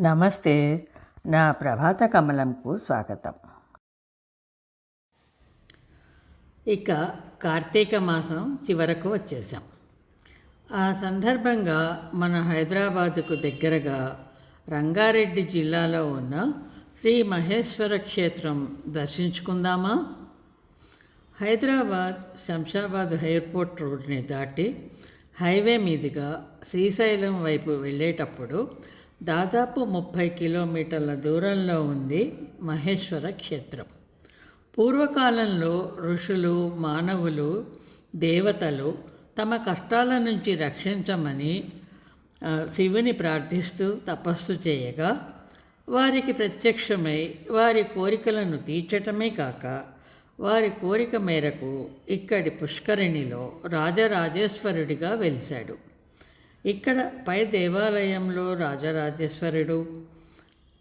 నమస్తే. నా ప్రభాత కమలంకు స్వాగతం. ఇక కార్తీక మాసం చివరకు వచ్చేసాం. ఆ సందర్భంగా మన హైదరాబాదుకు దగ్గరగా రంగారెడ్డి జిల్లాలో ఉన్న శ్రీ మహేశ్వర క్షేత్రం దర్శించుకుందామా? హైదరాబాద్ శంషాబాద్ ఎయిర్పోర్ట్ రోడ్ని దాటి హైవే మీదుగా శ్రీశైలం వైపు వెళ్ళేటప్పుడు దాదాపు 30 కిలోమీటర్ల దూరంలో ఉంది మహేశ్వర క్షేత్రం. పూర్వకాలంలో ఋషులు, మానవులు, దేవతలు తమ కష్టాల నుంచి రక్షించమని శివుని ప్రార్థిస్తూ తపస్సు చేయగా వారికి ప్రత్యక్షమై వారి కోరికలను తీర్చటమే కాక వారి కోరిక మేరకు ఇక్కడి పుష్కరిణిలో రాజరాజేశ్వరుడిగా వెలిశాడు. ఇక్కడ పై దేవాలయంలో రాజరాజేశ్వరుడు,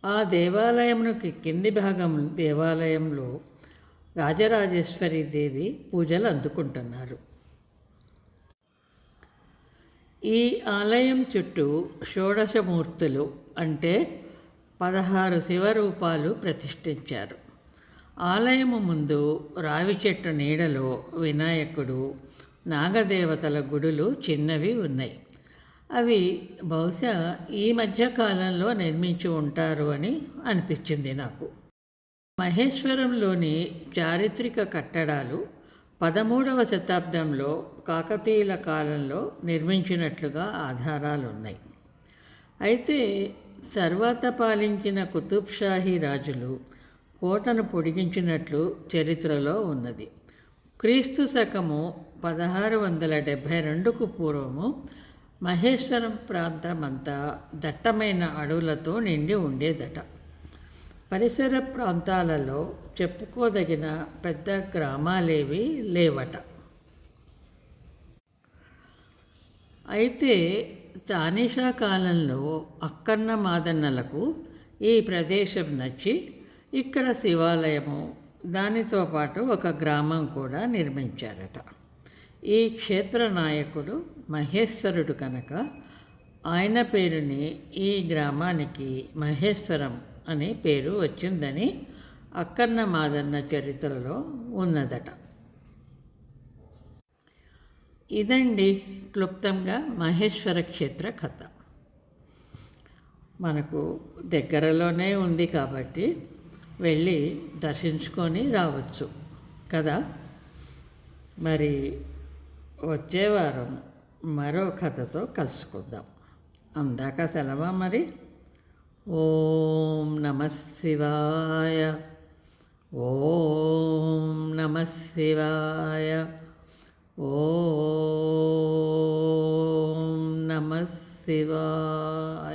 ఆ దేవాలయంకి కింది భాగం దేవాలయంలో రాజరాజేశ్వరి దేవి పూజలు అందుకుంటున్నారు. ఈ ఆలయం చుట్టూ షోడశమూర్తులు అంటే 16 శివరూపాలు ప్రతిష్ఠించారు. ఆలయము ముందు రావి చెట్టు నీడలో వినాయకుడు, నాగదేవతల గుడులు చిన్నవి ఉన్నాయి. అవి బహుశా ఈ మధ్య కాలంలో నిర్మించి ఉంటారు అని అనిపించింది నాకు. మహేశ్వరంలోని చారిత్రక కట్టడాలు 13వ శతాబ్దంలో కాకతీయుల కాలంలో నిర్మించినట్లుగా ఆధారాలున్నాయి. అయితే తర్వాత పాలించిన కుతుబ్ షాహీ రాజులు కోటను పొడిగించినట్లు చరిత్రలో ఉన్నది. క్రీస్తు శకము 1672కు పూర్వము మహేశ్వరం ప్రాంతమంతా దట్టమైన అడవులతో నిండి ఉండేదట. పరిసర ప్రాంతాలలో చెప్పుకోదగిన పెద్ద గ్రామాలేవి లేవట. అయితే తానిషా కాలంలో అక్కన్న మాదన్నలకు ఈ ప్రదేశం నచ్చి ఇక్కడ శివాలయము, దానితో పాటు ఒక గ్రామం కూడా నిర్మించారట. ఈ క్షేత్ర నాయకుడు మహేశ్వరుడు కనుక ఆయన పేరుని ఈ గ్రామానికి మహేశ్వరం అనే పేరు వచ్చిందని అక్కన్న మాదన్న చరిత్రలో ఉన్నదట. ఇదండి క్లుప్తంగా మహేశ్వర క్షేత్ర కథ. మనకు దగ్గరలోనే ఉంది కాబట్టి వెళ్ళి దర్శించుకొని రావచ్చు కదా. మరి వచ్చే వారం మరో కథతో కలుసుకుందాం. అందాక సెలవా మరి. ఓం నమః శివాయ, ఓం నమః శివాయ, ఓం నమః శివాయ.